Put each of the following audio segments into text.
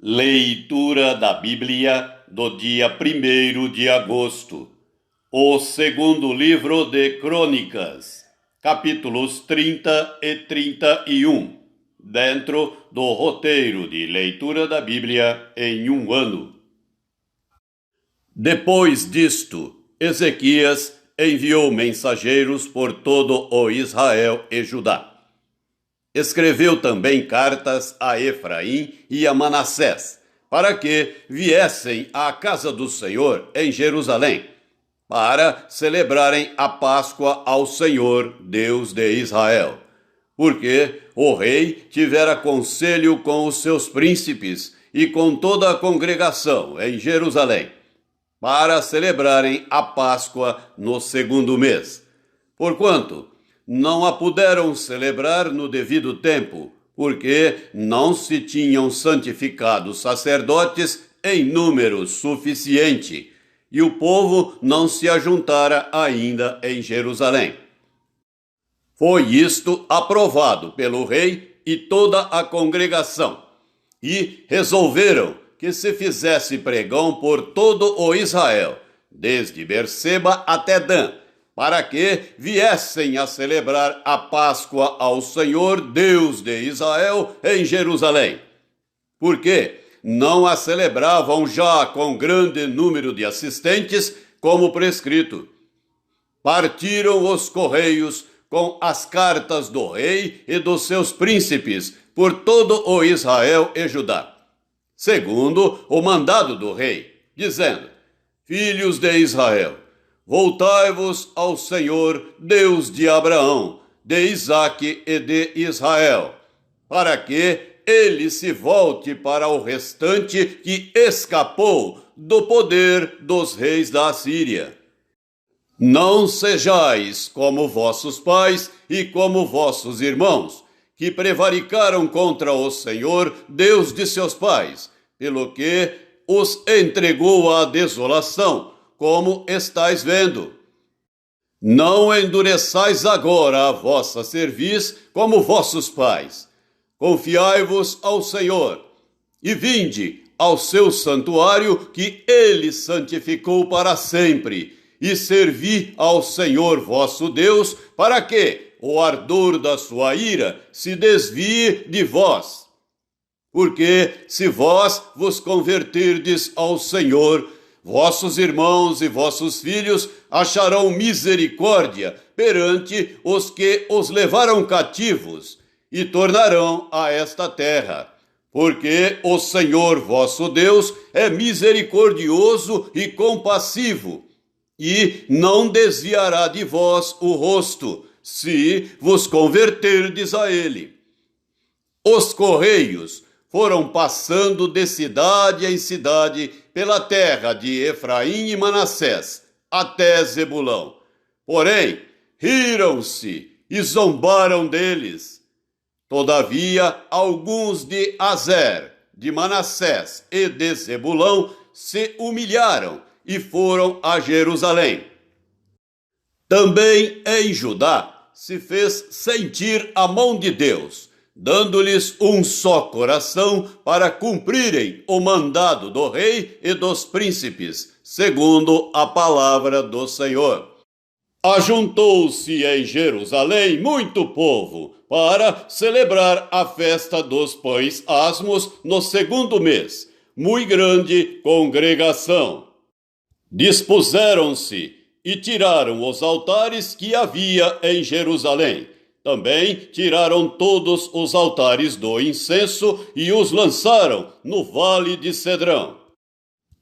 Leitura da Bíblia do dia 1º de agosto. O segundo livro de Crônicas, capítulos 30 e 31, dentro do roteiro de leitura da Bíblia em um ano. Depois disto, Ezequias enviou mensageiros por todo o Israel e Judá. Escreveu também cartas a Efraim e a Manassés, para que viessem à casa do Senhor em Jerusalém, para celebrarem a Páscoa ao Senhor, Deus de Israel. Porque o rei tivera conselho com os seus príncipes e com toda a congregação em Jerusalém, para celebrarem a Páscoa no segundo mês. Porquanto não a puderam celebrar no devido tempo, porque não se tinham santificado sacerdotes em número suficiente, e o povo não se ajuntara ainda em Jerusalém. Foi isto aprovado pelo rei e toda a congregação, e resolveram que se fizesse pregão por todo o Israel, desde Berseba até Dan, para que viessem a celebrar a Páscoa ao Senhor, Deus de Israel, em Jerusalém. Porque não a celebravam já com grande número de assistentes, como prescrito. Partiram os correios com as cartas do rei e dos seus príncipes por todo o Israel e Judá, segundo o mandado do rei, dizendo: Filhos de Israel, voltai-vos ao Senhor, Deus de Abraão, de Isaque e de Israel, para que ele se volte para o restante que escapou do poder dos reis da Assíria. Não sejais como vossos pais e como vossos irmãos, que prevaricaram contra o Senhor, Deus de seus pais, pelo que os entregou à desolação, como estáis vendo. Não endureçais agora a vossa cerviz como vossos pais. Confiai-vos ao Senhor, e vinde ao seu santuário que ele santificou para sempre, e servi ao Senhor vosso Deus, para que o ardor da sua ira se desvie de vós. Porque se vós vos converterdes ao Senhor, vossos irmãos e vossos filhos acharão misericórdia perante os que os levaram cativos e tornarão a esta terra. Porque o Senhor vosso Deus é misericordioso e compassivo, e não desviará de vós o rosto, se vos converterdes a ele. Os correios foram passando de cidade em cidade pela terra de Efraim e Manassés, até Zebulão. Porém, riram-se e zombaram deles. Todavia, alguns de Azer, de Manassés e de Zebulão se humilharam e foram a Jerusalém. Também em Judá se fez sentir a mão de Deus, dando-lhes um só coração para cumprirem o mandado do rei e dos príncipes, segundo a palavra do Senhor. Ajuntou-se em Jerusalém muito povo para celebrar a festa dos pães asmos no segundo mês, muito grande congregação. Dispuseram-se e tiraram os altares que havia em Jerusalém. Também tiraram todos os altares do incenso e os lançaram no vale de Cedrão.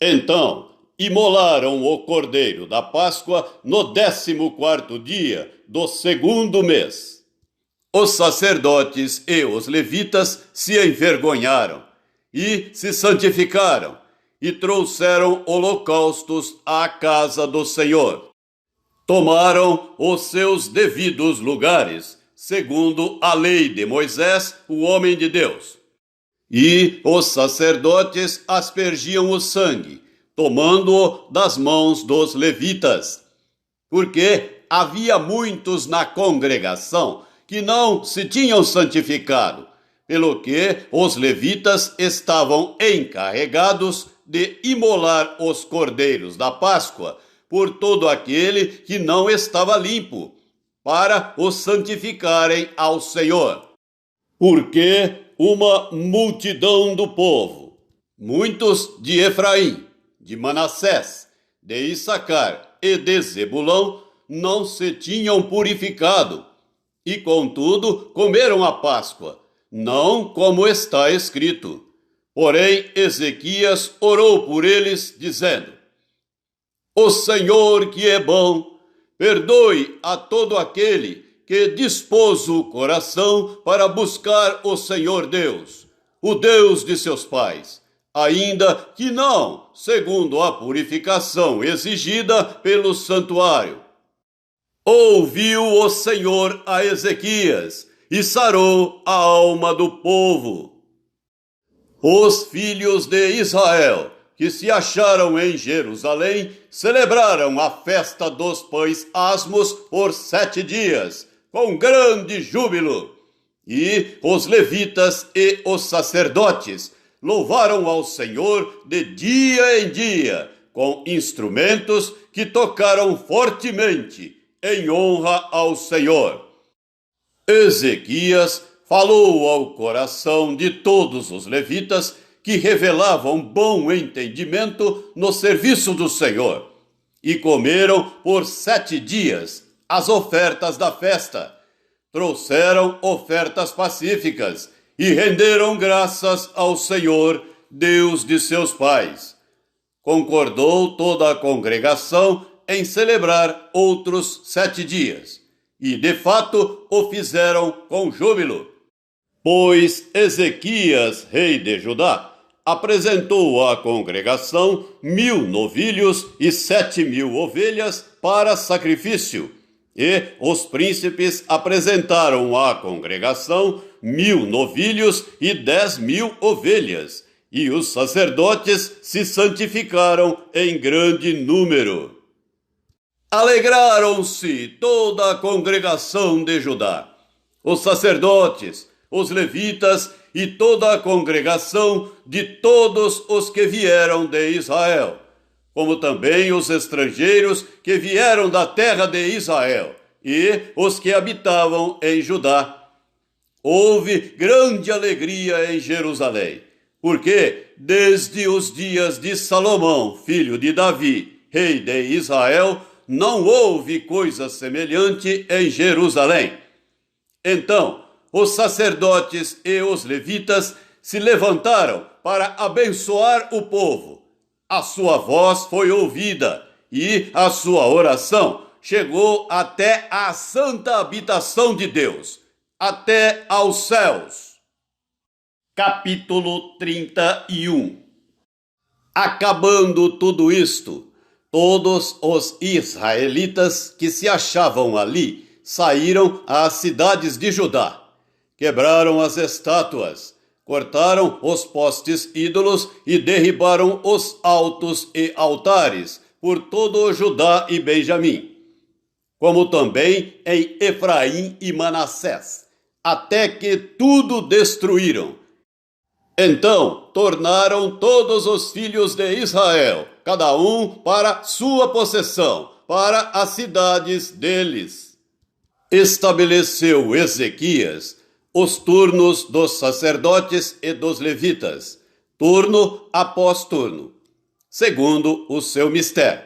Então imolaram o cordeiro da Páscoa no 14º dia do segundo mês. Os sacerdotes e os levitas se envergonharam e se santificaram e trouxeram holocaustos à casa do Senhor. Tomaram os seus devidos lugares, segundo a lei de Moisés, o homem de Deus. E os sacerdotes aspergiam o sangue, tomando-o das mãos dos levitas. Porque havia muitos na congregação que não se tinham santificado, pelo que os levitas estavam encarregados de imolar os cordeiros da Páscoa por todo aquele que não estava limpo, para os santificarem ao Senhor. Porque uma multidão do povo, muitos de Efraim, de Manassés, de Issacar e de Zebulão, não se tinham purificado, e contudo comeram a Páscoa, não como está escrito. Porém Ezequias orou por eles, dizendo: O Senhor, que é bom, perdoe a todo aquele que dispôs o coração para buscar o Senhor Deus, o Deus de seus pais, ainda que não segundo a purificação exigida pelo santuário. Ouviu o Senhor a Ezequias e sarou a alma do povo. Os filhos de Israel, que se acharam em Jerusalém, celebraram a festa dos pães asmos por 7 dias, com grande júbilo. E os levitas e os sacerdotes louvaram ao Senhor de dia em dia, com instrumentos que tocaram fortemente, em honra ao Senhor. Ezequias falou ao coração de todos os levitas, que revelavam bom entendimento no serviço do Senhor, e comeram por 7 dias as ofertas da festa. Trouxeram ofertas pacíficas e renderam graças ao Senhor, Deus de seus pais. Concordou toda a congregação em celebrar outros 7 dias, e de fato o fizeram com júbilo. Pois Ezequias, rei de Judá, apresentou à congregação 1.000 novilhos e 7.000 ovelhas para sacrifício, e os príncipes apresentaram à congregação 1.000 novilhos e 10.000 ovelhas, e os sacerdotes se santificaram em grande número. Alegraram-se toda a congregação de Judá, os sacerdotes, os levitas e toda a congregação de todos os que vieram de Israel, como também os estrangeiros que vieram da terra de Israel e os que habitavam em Judá. Houve grande alegria em Jerusalém, porque desde os dias de Salomão, filho de Davi, rei de Israel, não houve coisa semelhante em Jerusalém. Então, os sacerdotes e os levitas se levantaram para abençoar o povo. A sua voz foi ouvida e a sua oração chegou até a santa habitação de Deus, até aos céus. Capítulo 31. Acabando tudo isto, todos os israelitas que se achavam ali saíram às cidades de Judá. Quebraram as estátuas, cortaram os postes ídolos e derribaram os altos e altares por todo o Judá e Benjamim, como também em Efraim e Manassés, até que tudo destruíram. Então tornaram todos os filhos de Israel, cada um para sua possessão, para as cidades deles. Estabeleceu Ezequias os turnos dos sacerdotes e dos levitas, turno após turno, segundo o seu mistério.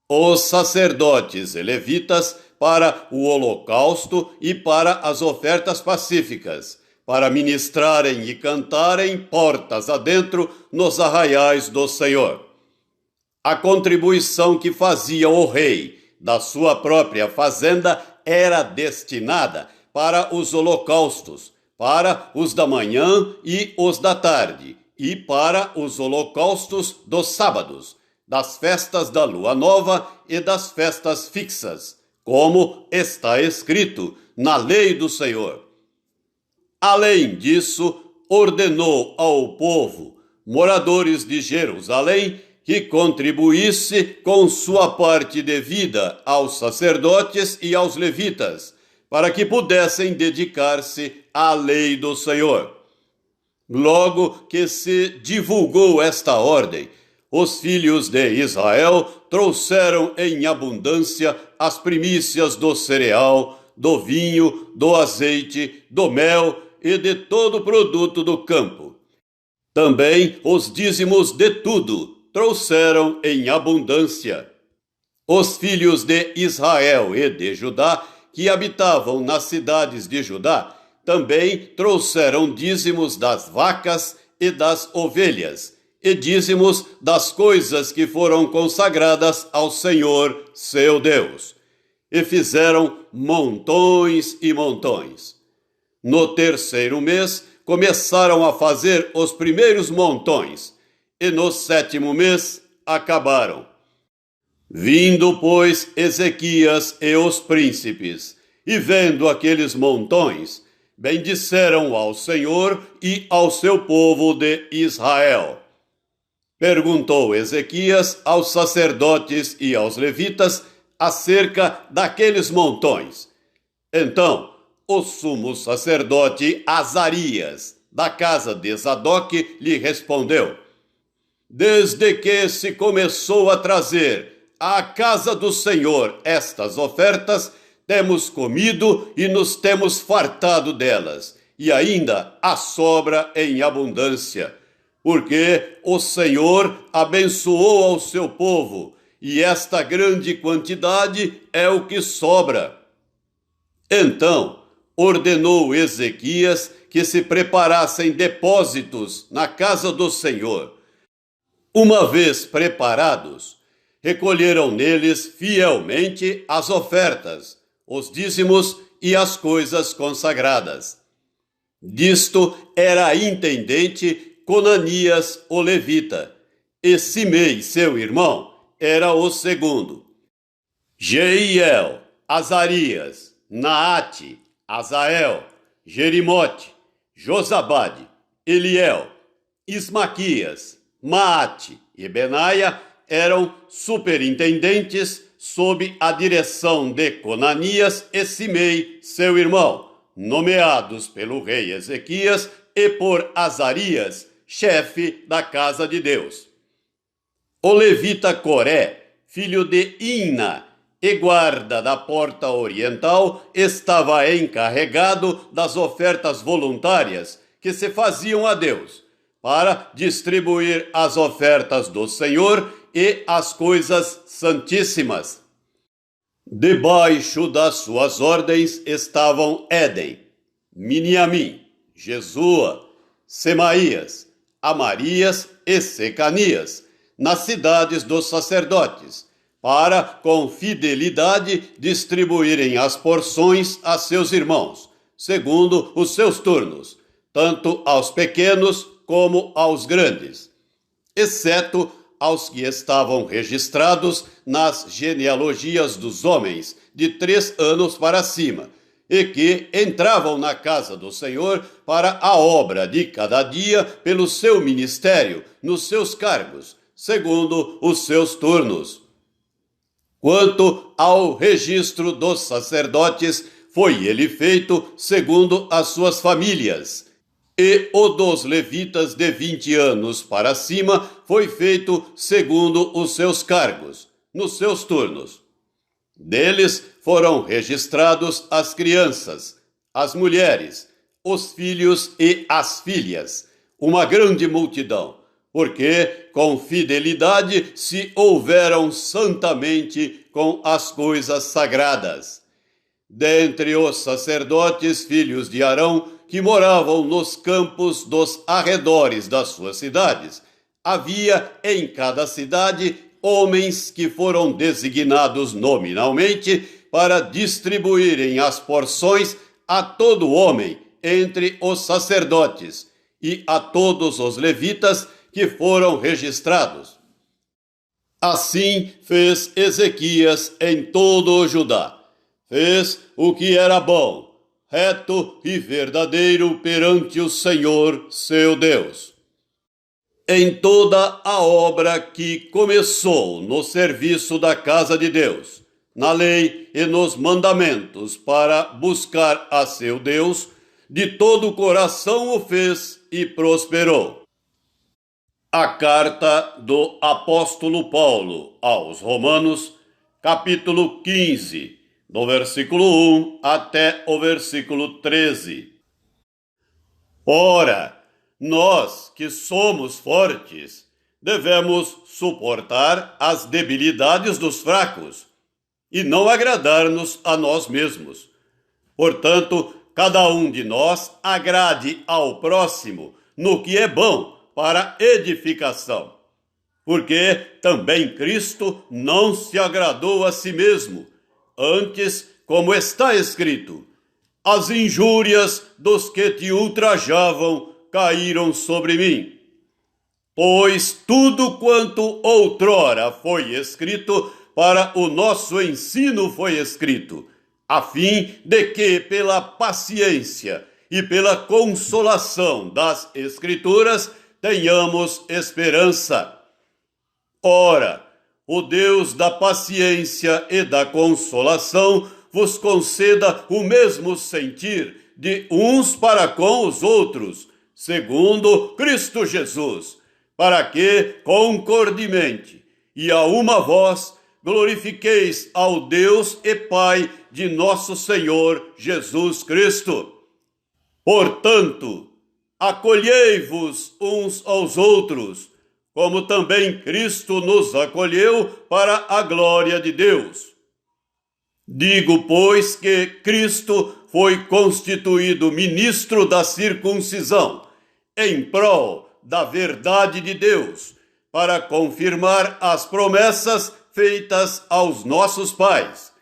Os sacerdotes e levitas para o holocausto e para as ofertas pacíficas, para ministrarem e cantarem portas adentro nos arraiais do Senhor. A contribuição que fazia o rei da sua própria fazenda era destinada para os holocaustos, para os da manhã e os da tarde, e para os holocaustos dos sábados, das festas da lua nova e das festas fixas, como está escrito na lei do Senhor. Além disso, ordenou ao povo, moradores de Jerusalém, que contribuísse com sua parte devida aos sacerdotes e aos levitas, para que pudessem dedicar-se à lei do Senhor. Logo que se divulgou esta ordem, os filhos de Israel trouxeram em abundância as primícias do cereal, do vinho, do azeite, do mel e de todo o produto do campo. Também os dízimos de tudo trouxeram em abundância. Os filhos de Israel e de Judá, que habitavam nas cidades de Judá, também trouxeram dízimos das vacas e das ovelhas, e dízimos das coisas que foram consagradas ao Senhor, seu Deus. E fizeram montões e montões. No terceiro mês, começaram a fazer os primeiros montões, e no sétimo mês acabaram. Vindo, pois, Ezequias e os príncipes, e vendo aqueles montões, bendisseram ao Senhor e ao seu povo de Israel. Perguntou Ezequias aos sacerdotes e aos levitas acerca daqueles montões. Então, o sumo sacerdote Azarias, da casa de Zadok, lhe respondeu: Desde que se começou a trazer à casa do Senhor estas ofertas, temos comido e nos temos fartado delas, e ainda há sobra em abundância, porque o Senhor abençoou ao seu povo, e esta grande quantidade é o que sobra. Então ordenou Ezequias que se preparassem depósitos na casa do Senhor. Uma vez preparados, recolheram neles fielmente as ofertas, os dízimos e as coisas consagradas. Disto era intendente Conanias o levita, e Simei, seu irmão, era o segundo. Jeiel, Azarias, Naate, Azael, Jerimote, Josabade, Eliel, Ismaquias, Maate e Benaia eram superintendentes sob a direção de Conanias e Simei, seu irmão, nomeados pelo rei Ezequias e por Azarias, chefe da casa de Deus. O levita Coré, filho de Inna, e guarda da porta oriental, estava encarregado das ofertas voluntárias que se faziam a Deus, para distribuir as ofertas do Senhor e as coisas santíssimas. Debaixo das suas ordens estavam Éden, Miniamim, Jesua, Semaías, Amarias e Secanias, nas cidades dos sacerdotes, para, com fidelidade, distribuírem as porções a seus irmãos, segundo os seus turnos, tanto aos pequenos como aos grandes, exceto aos que estavam registrados nas genealogias dos homens de 3 anos para cima, e que entravam na casa do Senhor para a obra de cada dia pelo seu ministério, nos seus cargos, segundo os seus turnos. Quanto ao registro dos sacerdotes, foi ele feito segundo as suas famílias, e o dos levitas de 20 anos para cima foi feito segundo os seus cargos, nos seus turnos. Deles foram registrados as crianças, as mulheres, os filhos e as filhas, uma grande multidão, porque com fidelidade se houveram santamente com as coisas sagradas. Dentre os sacerdotes, filhos de Arão, que moravam nos campos dos arredores das suas cidades, havia em cada cidade homens que foram designados nominalmente para distribuírem as porções a todo homem entre os sacerdotes e a todos os levitas que foram registrados. Assim fez Ezequias em todo o Judá. Fez o que era bom, reto e verdadeiro perante o Senhor, seu Deus. Em toda a obra que começou no serviço da casa de Deus, na lei e nos mandamentos para buscar a seu Deus, de todo o coração o fez e prosperou. A carta do apóstolo Paulo aos Romanos, capítulo 15, do versículo 1 até o versículo 13. Ora, nós que somos fortes, devemos suportar as debilidades dos fracos e não agradar-nos a nós mesmos. Portanto, cada um de nós agrade ao próximo no que é bom para edificação. Porque também Cristo não se agradou a si mesmo, antes, como está escrito, as injúrias dos que te ultrajavam caíram sobre mim. Pois tudo quanto outrora foi escrito, para o nosso ensino foi escrito, a fim de que, pela paciência e pela consolação das Escrituras, tenhamos esperança. Ora, o Deus da paciência e da consolação vos conceda o mesmo sentir de uns para com os outros, segundo Cristo Jesus, para que, concordemente e a uma voz, glorifiqueis ao Deus e Pai de nosso Senhor Jesus Cristo. Portanto, acolhei-vos uns aos outros, como também Cristo nos acolheu para a glória de Deus. Digo, pois, que Cristo foi constituído ministro da circuncisão, em prol da verdade de Deus, para confirmar as promessas feitas aos nossos pais,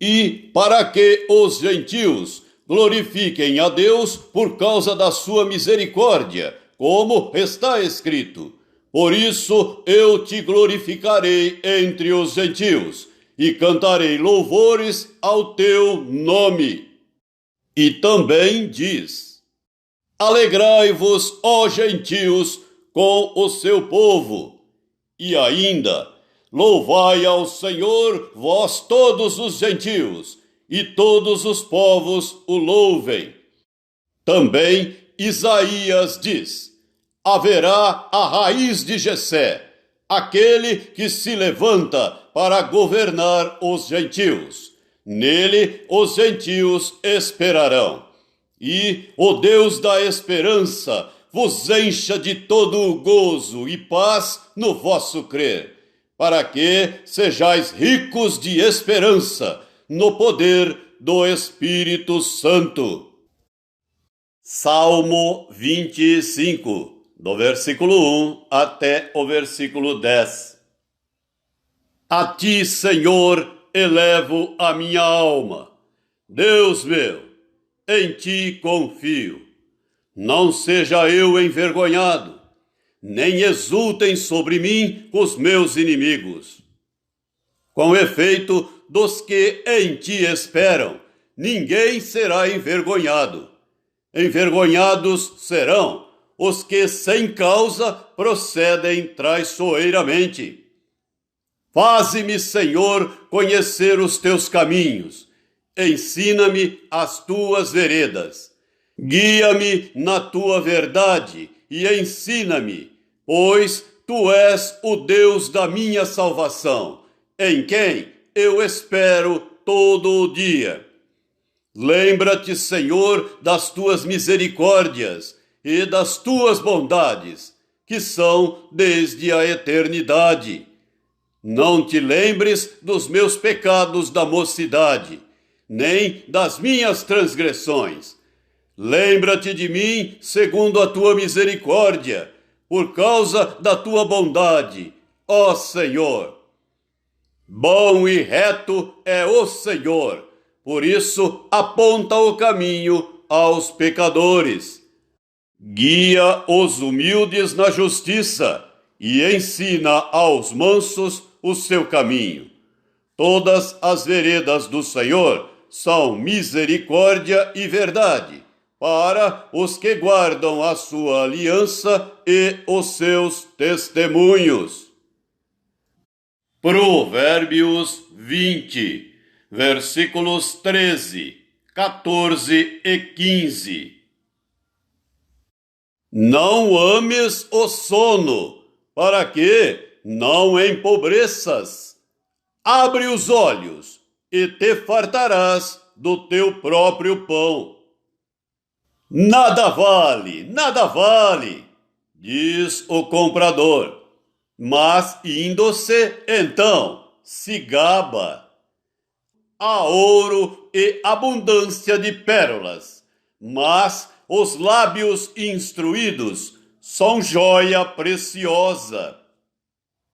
e para que os gentios glorifiquem a Deus por causa da sua misericórdia, como está escrito: por isso eu te glorificarei entre os gentios, e cantarei louvores ao teu nome. E também diz: alegrai-vos, ó gentios, com o seu povo. E ainda: louvai ao Senhor, vós todos os gentios, e todos os povos o louvem. Também Isaías diz: haverá a raiz de Jessé, aquele que se levanta para governar os gentios. Nele os gentios esperarão. E o Deus da esperança vos encha de todo o gozo e paz no vosso crer, para que sejais ricos de esperança no poder do Espírito Santo. Salmo 25, do versículo 1 até o versículo 10. A ti, Senhor, elevo a minha alma. Deus meu, em ti confio. Não seja eu envergonhado, nem exultem sobre mim os meus inimigos. Com efeito, dos que em ti esperam, ninguém será envergonhado. Envergonhados serão os que sem causa procedem traiçoeiramente. Faze-me, Senhor, conhecer os teus caminhos. Ensina-me as tuas veredas. Guia-me na tua verdade e ensina-me, pois tu és o Deus da minha salvação, em quem eu espero todo o dia. Lembra-te, Senhor, das tuas misericórdias e das tuas bondades, que são desde a eternidade. Não te lembres dos meus pecados da mocidade, nem das minhas transgressões. Lembra-te de mim segundo a tua misericórdia, por causa da tua bondade, ó Senhor. Bom e reto é o Senhor, por isso aponta o caminho aos pecadores. Guia os humildes na justiça e ensina aos mansos o seu caminho. Todas as veredas do Senhor são misericórdia e verdade, para os que guardam a sua aliança e os seus testemunhos. Provérbios 20, versículos 13, 14 e 15. Não ames o sono, para que não empobreças. Abre os olhos e te fartarás do teu próprio pão. Nada vale, diz o comprador, mas indo-se, então, se gaba. Há ouro e abundância de pérolas, mas os lábios instruídos são joia preciosa.